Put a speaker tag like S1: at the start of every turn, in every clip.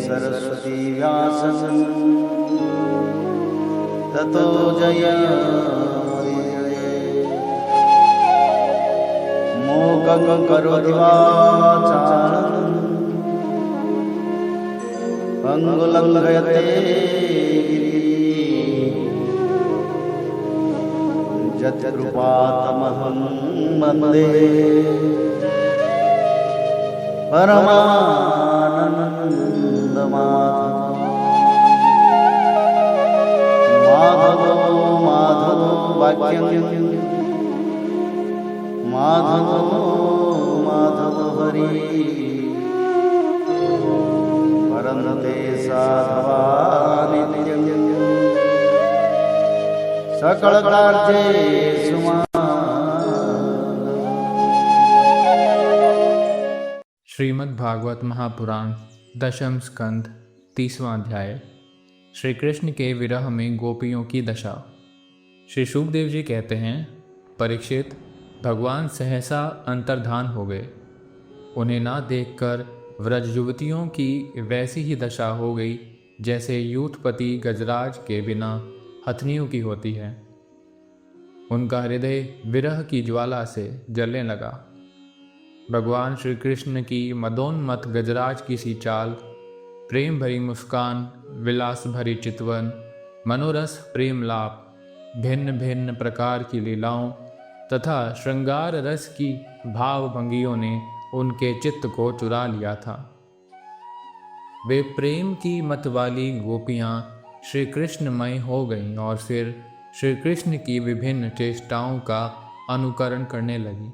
S1: सरस्वती व्यासं ततो जयमुदीरये। मूकं करोति वाचालं पंगुलं लङ्घयते यत्कृपातमहं वन्दे परमानन्दमाधवो माधवो वाक्यं माधवो हरि परन्ते साधवा नित्यं सकलकार्येषु
S2: श्रीमद् भागवत महापुराण दशम स्कंद 30वां अध्याय। श्री कृष्ण के विरह में गोपियों की दशा। श्री शुकदेव जी कहते हैं, परीक्षित, भगवान सहसा अंतर्धान हो गए। उन्हें ना देखकर व्रज युवतियों की वैसी ही दशा हो गई जैसे यूथपति गजराज के बिना हथनियों की होती है। उनका हृदय विरह की ज्वाला से जलने लगा। भगवान श्री कृष्ण की मदोन्मत्त गजराज की सी चाल, प्रेम भरी मुस्कान, विलास भरी चितवन, मनोरस प्रेम लाप, भिन्न भिन्न प्रकार की लीलाओं तथा श्रृंगार रस की भाव भंगियों ने उनके चित्त को चुरा लिया था। वे प्रेम की मत वाली गोपियाँ श्री कृष्णमय हो गईं और फिर श्री कृष्ण की विभिन्न चेष्टाओं का अनुकरण करने लगी।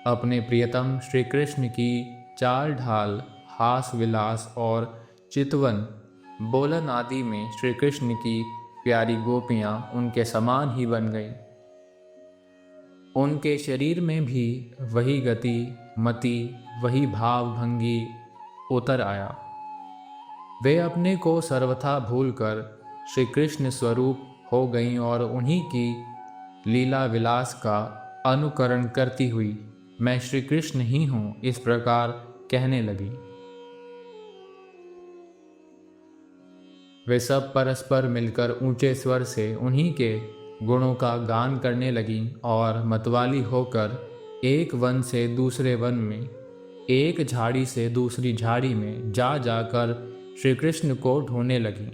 S2: अपने प्रियतम श्री कृष्ण की चाल ढाल, हास विलास और चितवन बोलन आदि में श्री कृष्ण की प्यारी गोपियाँ उनके समान ही बन गईं। उनके शरीर में भी वही गति मति, वही भाव भंगी उतर आया। वे अपने को सर्वथा भूलकर श्री कृष्ण स्वरूप हो गईं और उन्हीं की लीला विलास का अनुकरण करती हुई मैं श्री कृष्ण ही हूँ इस प्रकार कहने लगी। वे सब परस्पर मिलकर ऊंचे स्वर से उन्हीं के गुणों का गान करने लगीं और मतवाली होकर एक वन से दूसरे वन में, एक झाड़ी से दूसरी झाड़ी में जा जाकर श्री कृष्ण को ढूंढने लगीं।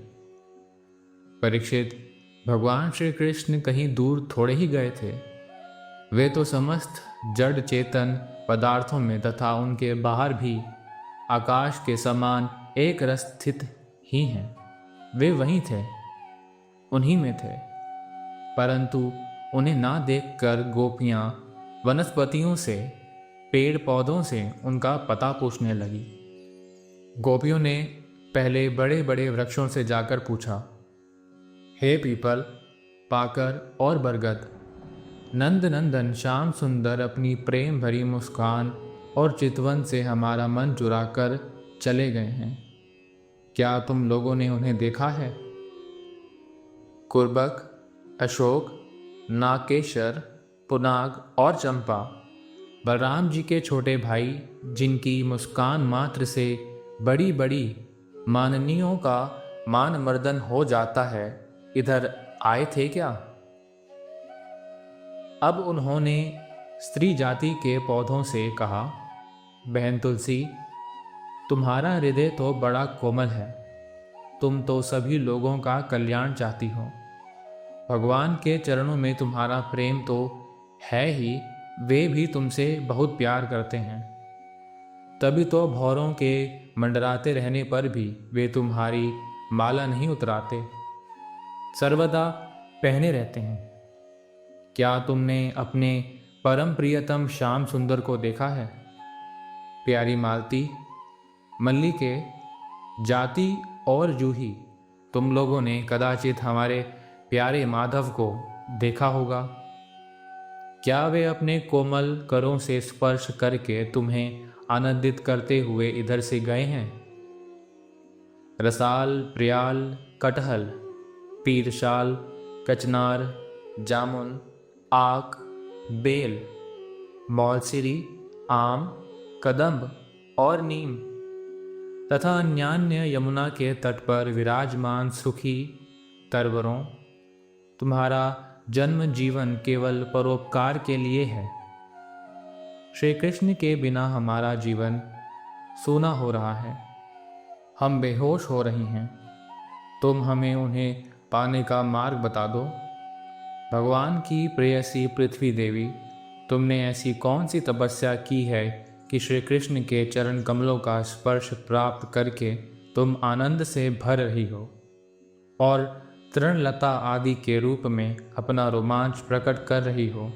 S2: परीक्षित, भगवान श्री कृष्ण कहीं दूर थोड़े ही गए थे। वे तो समस्त जड़ चेतन पदार्थों में तथा उनके बाहर भी आकाश के समान एक रस स्थित ही हैं। वे वहीं थे, उन्हीं में थे। परंतु उन्हें ना देखकर गोपियाँ वनस्पतियों से, पेड़ पौधों से उनका पता पूछने लगी। गोपियों ने पहले बड़े बड़े वृक्षों से जाकर पूछा, हे पीपल, पाकर और बरगद, नंद नंदन श्याम सुंदर अपनी प्रेम भरी मुस्कान और चितवन से हमारा मन चुराकर चले गए हैं। क्या तुम लोगों ने उन्हें देखा है? कुर्बक, अशोक, नागकेशर, पुनाग और चंपा, बलराम जी के छोटे भाई, जिनकी मुस्कान मात्र से बड़ी बड़ी माननियों का मान मर्दन हो जाता है, इधर आए थे क्या? अब उन्होंने स्त्री जाति के पौधों से कहा, बहन तुलसी, तुम्हारा हृदय तो बड़ा कोमल है। तुम तो सभी लोगों का कल्याण चाहती हो। भगवान के चरणों में तुम्हारा प्रेम तो है ही, वे भी तुमसे बहुत प्यार करते हैं। तभी तो भौरों के मंडराते रहने पर भी वे तुम्हारी माला नहीं उतराते, सर्वदा पहने रहते हैं। क्या तुमने अपने परम प्रियतम श्याम सुंदर को देखा है? प्यारी मालती, मल्लिके, जाति और जूही, तुम लोगों ने कदाचित हमारे प्यारे माधव को देखा होगा। क्या वे अपने कोमल करों से स्पर्श करके तुम्हें आनंदित करते हुए इधर से गए हैं? रसाल, प्रियाल, कटहल, पीरशाल, कचनार, जामुन, आक, बेल, मौलसिरी, आम, कदम्ब और नीम, तथा अन्यान्य यमुना के तट पर विराजमान सुखी तरवरों, तुम्हारा जन्म जीवन केवल परोपकार के लिए है। श्री कृष्ण के बिना हमारा जीवन सूना हो रहा है, हम बेहोश हो रही हैं। तुम हमें उन्हें पाने का मार्ग बता दो। भगवान की प्रेयसी पृथ्वी देवी, तुमने ऐसी कौन सी तपस्या की है कि श्री कृष्ण के चरण कमलों का स्पर्श प्राप्त करके तुम आनंद से भर रही हो और तृणलता आदि के रूप में अपना रोमांच प्रकट कर रही हो।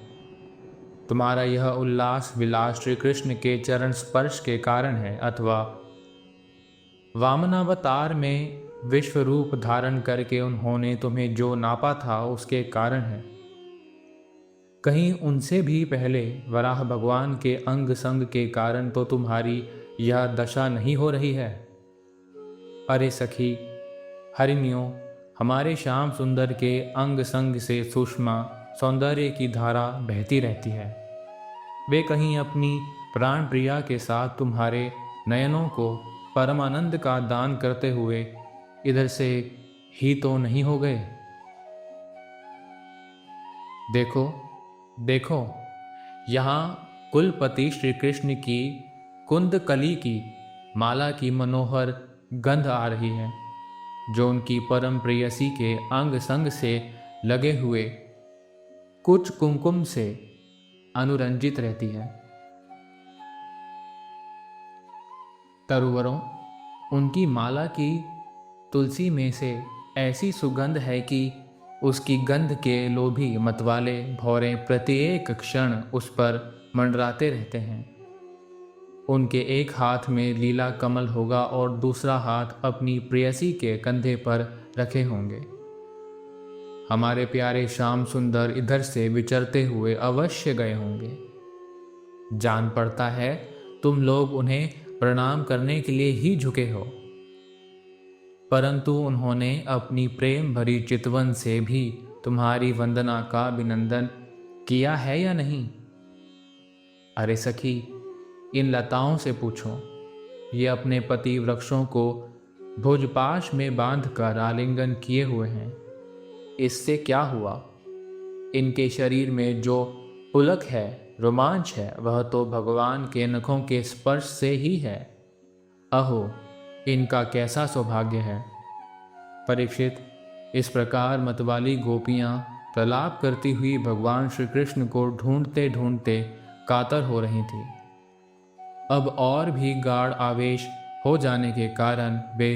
S2: तुम्हारा यह उल्लास विलास श्री कृष्ण के चरण स्पर्श के कारण है अथवा वामनावतार में विश्व रूप धारण करके उन्होंने तुम्हें जो नापा था उसके कारण है। कहीं उनसे भी पहले वराह भगवान के अंग संग के कारण तो तुम्हारी यह दशा नहीं हो रही है। अरे सखी हरिणियों, हमारे श्याम सुंदर के अंग संग से सुषमा सौंदर्य की धारा बहती रहती है। वे कहीं अपनी प्राण प्रिया के साथ तुम्हारे नयनों को परमानंद का दान करते हुए इधर से ही तो नहीं हो गए। देखो देखो, यहाँ कुलपति श्री कृष्ण की कुंद कली की माला की मनोहर गंध आ रही है, जो उनकी परम प्रेयसी के अंग संग से लगे हुए कुछ कुमकुम से अनुरंजित रहती है। तरुवरों, उनकी माला की तुलसी में से ऐसी सुगंध है कि उसकी गंध के लोभी मतवाले भौरे प्रत्येक क्षण उस पर मंडराते रहते हैं। उनके एक हाथ में लीला कमल होगा और दूसरा हाथ अपनी प्रेयसी के कंधे पर रखे होंगे। हमारे प्यारे श्याम सुंदर इधर से विचरते हुए अवश्य गए होंगे। जान पड़ता है तुम लोग उन्हें प्रणाम करने के लिए ही झुके हो, परंतु उन्होंने अपनी प्रेम भरी चितवन से भी तुम्हारी वंदना का अभिनंदन किया है या नहीं? अरे सखी, इन लताओं से पूछो, ये अपने पति वृक्षों को भुजपाश में बांधकर आलिंगन किए हुए हैं। इससे क्या हुआ? इनके शरीर में जो पुलक है, रोमांच है, वह तो भगवान के नखों के स्पर्श से ही है। अहो, इनका कैसा सौभाग्य है। परीक्षित, इस प्रकार मतवाली गोपियां प्रलाप करती हुई भगवान श्री कृष्ण को ढूंढते ढूंढते कातर हो रही थी। अब और भी गाढ़ आवेश हो जाने के कारण वे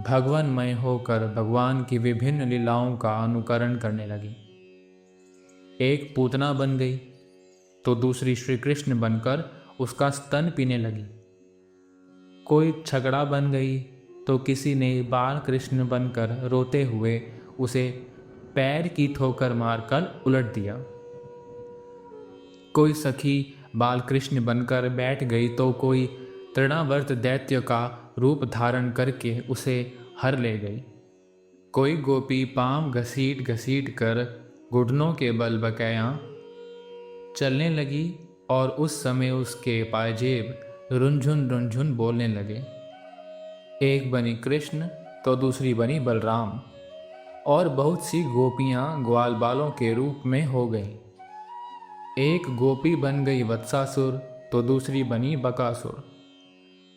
S2: भगवानमय होकर भगवान की विभिन्न लीलाओं का अनुकरण करने लगी। एक पूतना बन गई तो दूसरी श्री कृष्ण बनकर उसका स्तन पीने लगी। कोई छगड़ा बन गई तो किसी ने बाल कृष्ण बनकर रोते हुए उसे पैर की ठोकर मारकर उलट दिया। कोई सखी बाल कृष्ण बनकर बैठ गई तो कोई तृणावर्त दैत्य का रूप धारण करके उसे हर ले गई। कोई गोपी पांव घसीट घसीट कर घुटनों के बल बकाया चलने लगी और उस समय उसके पायजेब रुंझुन रुंझुन बोलने लगे। एक बनी कृष्ण तो दूसरी बनी बलराम, और बहुत सी गोपियां ग्वाल बालों के रूप में हो गईं। एक गोपी बन गई वत्सासुर तो दूसरी बनी बकासुर।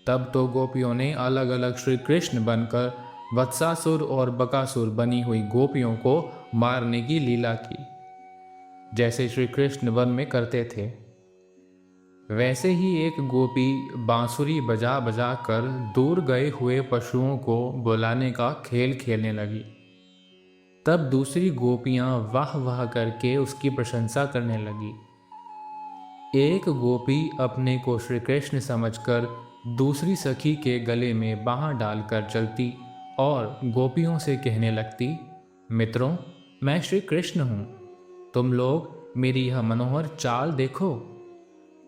S2: तब तो गोपियों ने अलग अलग श्री कृष्ण बनकर वत्सासुर और बकासुर बनी हुई गोपियों को मारने की लीला की। जैसे श्री कृष्ण वन में करते थे, वैसे ही एक गोपी बांसुरी बजा बजा कर दूर गए हुए पशुओं को बुलाने का खेल खेलने लगी। तब दूसरी गोपियां वाह वाह करके उसकी प्रशंसा करने लगी। एक गोपी अपने को श्री कृष्ण समझकर दूसरी सखी के गले में बाँह डालकर चलती और गोपियों से कहने लगती, मित्रों, मैं श्री कृष्ण हूँ, तुम लोग मेरी यह मनोहर चाल देखो।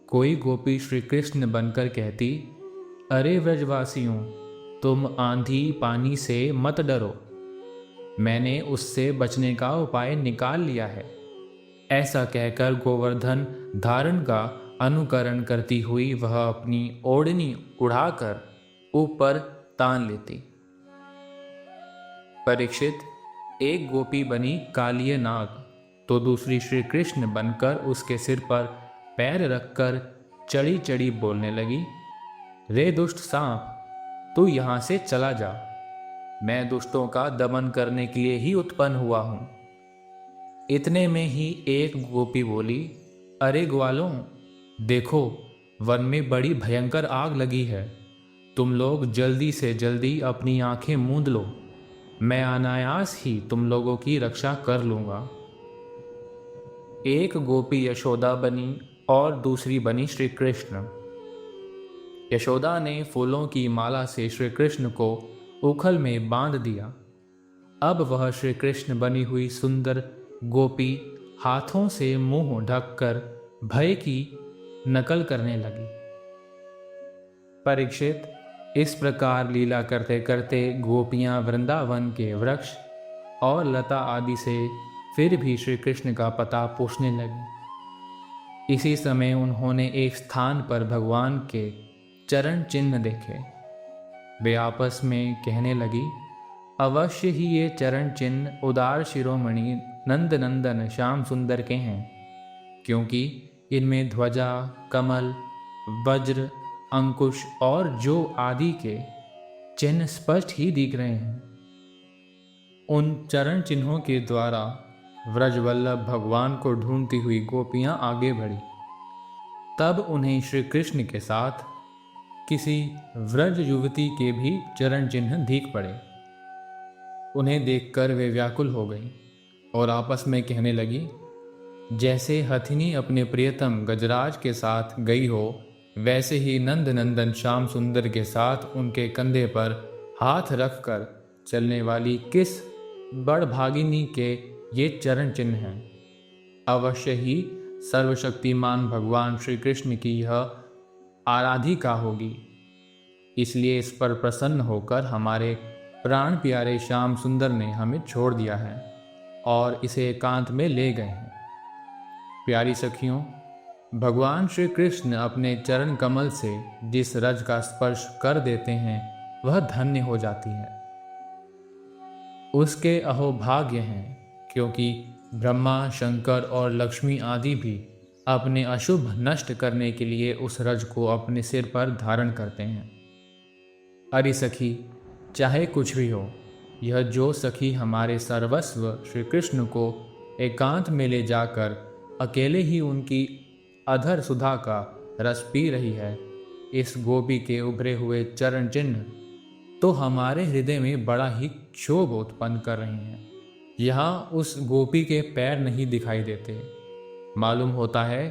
S2: कोई गोपी श्री कृष्ण बनकर कहती, अरे व्रजवासियों, तुम आंधी पानी से मत डरो, मैंने उससे बचने का उपाय निकाल लिया है। ऐसा कहकर गोवर्धन धारण का अनुकरण करती हुई वह अपनी ओढ़नी उड़ाकर ऊपर तान लेती। परीक्षित, एक गोपी बनी कालिय नाग तो दूसरी श्री कृष्ण बनकर उसके सिर पर पैर रखकर चढ़ी चढ़ी बोलने लगी, रे दुष्ट सांप, तू यहाँ से चला जा। मैं दुष्टों का दमन करने के लिए ही उत्पन्न हुआ हूँ। इतने में ही एक गोपी बोली, अरे ग्वालों, देखो वन में बड़ी भयंकर आग लगी है। तुम लोग जल्दी से जल्दी अपनी आंखें मूंद लो, मैं अनायास ही तुम लोगों की रक्षा कर लूँगा। एक गोपी यशोदा बनी और दूसरी बनी श्री कृष्ण। यशोदा ने फूलों की माला से श्री कृष्ण को उखल में बांध दिया। अब वह श्री कृष्ण बनी हुई सुंदर गोपी हाथों से मुंह ढककर भय की नकल करने लगी। परीक्षित, इस प्रकार लीला करते करते गोपियां वृंदावन के वृक्ष और लता आदि से फिर भी श्री कृष्ण का पता पूछने लगी। इसी समय उन्होंने एक स्थान पर भगवान के चरण चिन्ह देखे। वे आपस में कहने लगी, अवश्य ही ये चरण चिन्ह उदार शिरोमणि नंद नंदन श्याम सुंदर के हैं, क्योंकि इनमें ध्वजा, कमल, वज्र, अंकुश और जो आदि के चिन्ह स्पष्ट ही दिख रहे हैं। उन चरण चिन्हों के द्वारा व्रजवल्लभ भगवान को ढूंढती हुई गोपियां आगे बढ़ी। तब उन्हें श्री कृष्ण के साथ किसी व्रज युवती के भी चरण चिन्ह दिख पड़े। उन्हें देखकर वे व्याकुल हो गईं और आपस में कहने लगी, जैसे हथिनी अपने प्रियतम गजराज के साथ गई हो, वैसे ही नंद नंदन श्याम सुंदर के साथ उनके कंधे पर हाथ रखकर चलने वाली किस बड़भागिनी के ये चरण चिन्ह हैं। अवश्य ही सर्वशक्तिमान भगवान श्री कृष्ण की यह आराधिका होगी। इसलिए इस पर प्रसन्न होकर हमारे प्राण प्यारे श्याम सुंदर ने हमें छोड़ दिया है और इसे एकांत में ले गए हैं। प्यारी सखियों, भगवान श्री कृष्ण अपने चरण कमल से जिस रज का स्पर्श कर देते हैं वह धन्य हो जाती है। उसके अहोभाग्य हैं, क्योंकि ब्रह्मा, शंकर और लक्ष्मी आदि भी अपने अशुभ नष्ट करने के लिए उस रज को अपने सिर पर धारण करते हैं। अरे सखी, चाहे कुछ भी हो, यह जो सखी हमारे सर्वस्व श्री कृष्ण को एकांत में ले जाकर अकेले ही उनकी अधर सुधा का रस पी रही है, इस गोपी के उभरे हुए चरण चिन्ह तो हमारे हृदय में बड़ा ही क्षोभ उत्पन्न कर रहे हैं। यहाँ उस गोपी के पैर नहीं दिखाई देते। मालूम होता है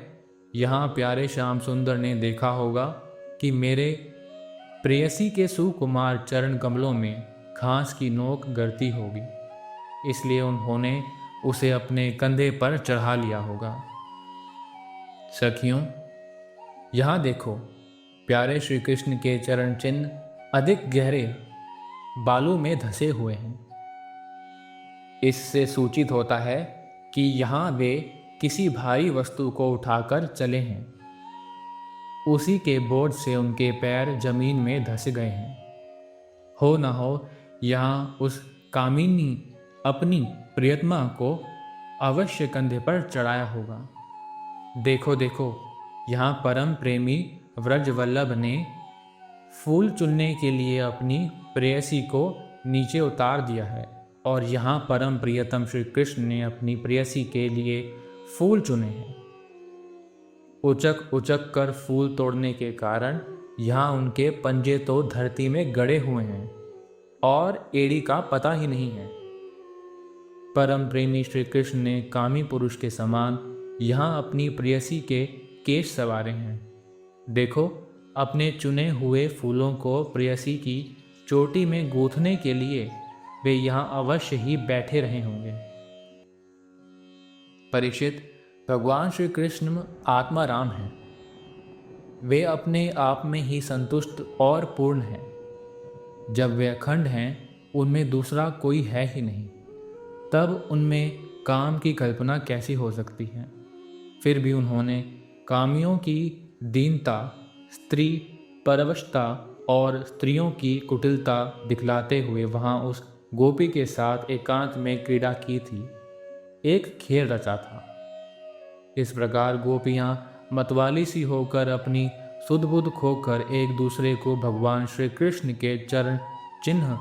S2: यहाँ प्यारे श्याम सुंदर ने देखा होगा कि मेरे प्रेयसी के सुकुमार चरण कमलों में घास की नोक गरती होगी, इसलिए उन्होंने उसे अपने कंधे पर चढ़ा लिया होगा। सखियों, यहाँ देखो, प्यारे श्री कृष्ण के चरण चिन्ह अधिक गहरे बालू में धसे हुए हैं। इससे सूचित होता है कि यहाँ वे किसी भारी वस्तु को उठाकर चले हैं। उसी के बोझ से उनके पैर जमीन में धस गए हैं। हो न हो यहाँ उस कामिनी अपनी प्रियतमा को अवश्य कंधे पर चढ़ाया होगा। देखो देखो, यहाँ परम प्रेमी व्रजवल्लभ ने फूल चुनने के लिए अपनी प्रेयसी को नीचे उतार दिया है, और यहाँ परम प्रियतम श्री कृष्ण ने अपनी प्रेयसी के लिए फूल चुने हैं। उचक उचक कर फूल तोड़ने के कारण यहाँ उनके पंजे तो धरती में गड़े हुए हैं और एड़ी का पता ही नहीं है। परम प्रेमी श्री कृष्ण ने कामी पुरुष के समान यहाँ अपनी प्रेयसी के केश संवारे हैं। देखो, अपने चुने हुए फूलों को प्रेयसी की चोटी में गूंथने के लिए वे यहाँ अवश्य ही बैठे रहे होंगे। परीक्षित, भगवान श्री कृष्ण आत्मा राम हैं। वे अपने आप में ही संतुष्ट और पूर्ण हैं। जब वे अखंड हैं, उनमें दूसरा कोई है ही नहीं, तब उनमें काम की कल्पना कैसी हो सकती है। फिर भी उन्होंने कामियों की दीनता, स्त्री परवशता और स्त्रियों की कुटिलता दिखलाते हुए वहाँ उस गोपी के साथ एकांत में क्रीड़ा की थी, एक खेल रचा था। इस प्रकार गोपियाँ मतवाली सी होकर अपनी सुध बुध खोकर एक दूसरे को भगवान श्री कृष्ण के चरण चिन्ह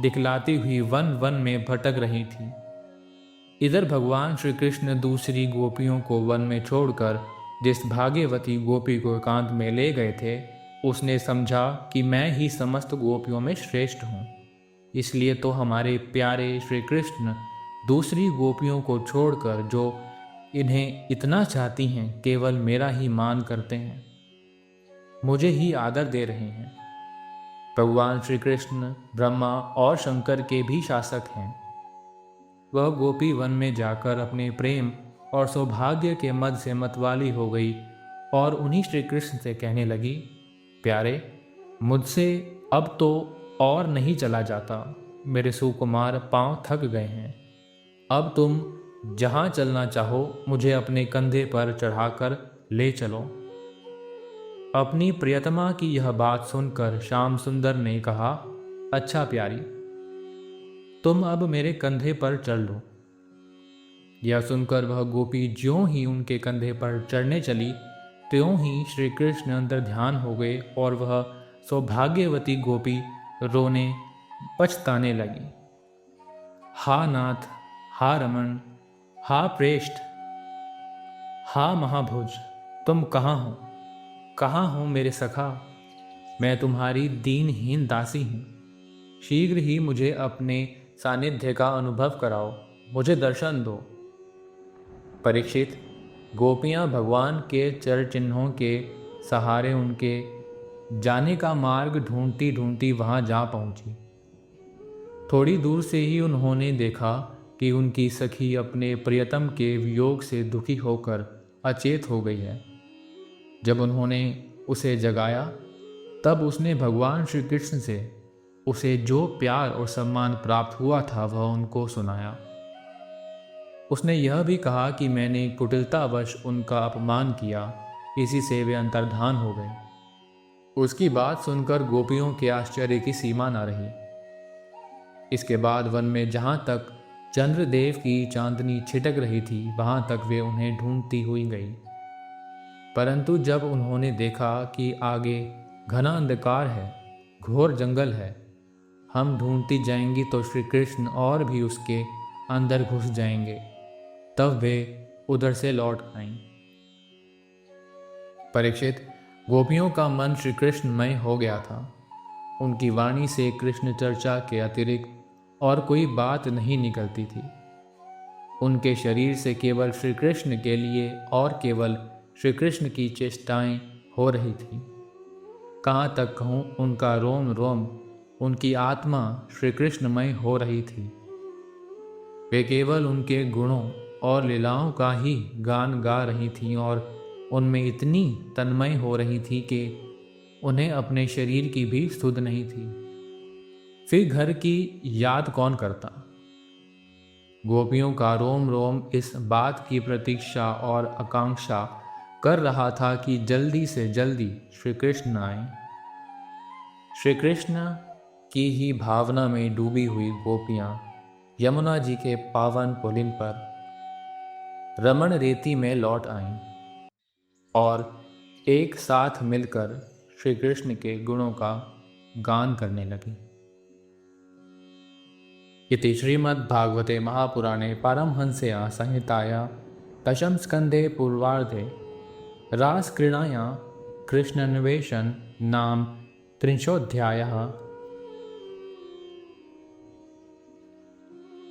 S2: दिखलाती हुई वन वन में भटक रही थी। इधर भगवान श्री कृष्ण दूसरी गोपियों को वन में छोड़कर जिस भाग्यवती गोपी को एकांत में ले गए थे, उसने समझा कि मैं ही समस्त गोपियों में श्रेष्ठ हूँ। इसलिए तो हमारे प्यारे श्री कृष्ण दूसरी गोपियों को छोड़कर जो इन्हें इतना चाहती हैं, केवल मेरा ही मान करते हैं, मुझे ही आदर दे रहे हैं। भगवान श्री कृष्ण ब्रह्मा और शंकर के भी शासक हैं। वह गोपी वन में जाकर अपने प्रेम और सौभाग्य के मद से मतवाली हो गई और उन्हीं श्री कृष्ण से कहने लगी, प्यारे, मुझसे अब तो और नहीं चला जाता। मेरे सुकुमार पांव थक गए हैं। अब तुम जहाँ चलना चाहो मुझे अपने कंधे पर चढ़ाकर ले चलो। अपनी प्रियतमा की यह बात सुनकर श्याम सुंदर ने कहा, अच्छा प्यारी, तुम अब मेरे कंधे पर चढ़ लो। यह सुनकर वह गोपी ज्यों ही उनके कंधे पर चढ़ने चली, त्यों ही श्री कृष्ण अंदर ध्यान हो गए और वह सौभाग्यवती गोपी रोने पछताने लगी। हा नाथ, हा रमन, हा प्रेष्ठ, हा महाभुज, तुम कहाँ हो? कहाँ हो मेरे सखा? मैं तुम्हारी दीनहीन दासी हूँ। शीघ्र ही मुझे अपने सानिध्य का अनुभव कराओ, मुझे दर्शन दो। परीक्षित, गोपियाँ भगवान के चर चिन्हों के सहारे उनके जाने का मार्ग ढूंढती ढूंढती वहाँ जा पहुँची। थोड़ी दूर से ही उन्होंने देखा कि उनकी सखी अपने प्रियतम के वियोग से दुखी होकर अचेत हो गई है। जब उन्होंने उसे जगाया, तब उसने भगवान श्री कृष्ण से उसे जो प्यार और सम्मान प्राप्त हुआ था वह उनको सुनाया। उसने यह भी कहा कि मैंने कुटिलतावश उनका अपमान किया, इसी से वे अंतर्धान हो गए। उसकी बात सुनकर गोपियों के आश्चर्य की सीमा न रही। इसके बाद वन में जहाँ तक चंद्रदेव की चांदनी छिटक रही थी, वहाँ तक वे उन्हें ढूंढती हुई गई। परंतु जब उन्होंने देखा कि आगे घना अंधकार है, घोर जंगल है, हम ढूंढती जाएंगी तो श्री कृष्ण और भी उसके अंदर घुस जाएंगे, तब वे उधर से लौट आईं। परीक्षित, गोपियों का मन श्री कृष्णमय हो गया था। उनकी वाणी से कृष्ण चर्चा के अतिरिक्त और कोई बात नहीं निकलती थी। उनके शरीर से केवल श्री कृष्ण के लिए और केवल श्री कृष्ण की चेष्टाएं हो रही थी। कहाँ तक कहूँ, उनका रोम रोम, उनकी आत्मा श्री कृष्णमय हो रही थी। वे केवल उनके गुणों और लीलाओं का ही गान गा रही थीं और उनमें इतनी तन्मय हो रही थी कि उन्हें अपने शरीर की भी सुध नहीं थी। फिर घर की याद कौन करता? गोपियों का रोम रोम इस बात की प्रतीक्षा और आकांक्षा कर रहा था कि जल्दी से जल्दी श्री कृष्ण आए। श्री कृष्ण की ही भावना में डूबी हुई गोपियाँ यमुना जी के पावन पुलिन पर रमण रेती में लौट आईं और एक साथ मिलकर श्री कृष्ण के गुणों का गान करने लगी। इति श्रीमद्भागवते महापुराणे पारमहंस्यां संहितायां दशम स्कंधे पूर्वार्धे रासक्रीडायां कृष्णान्वेषण नाम 3ोऽध्यायः।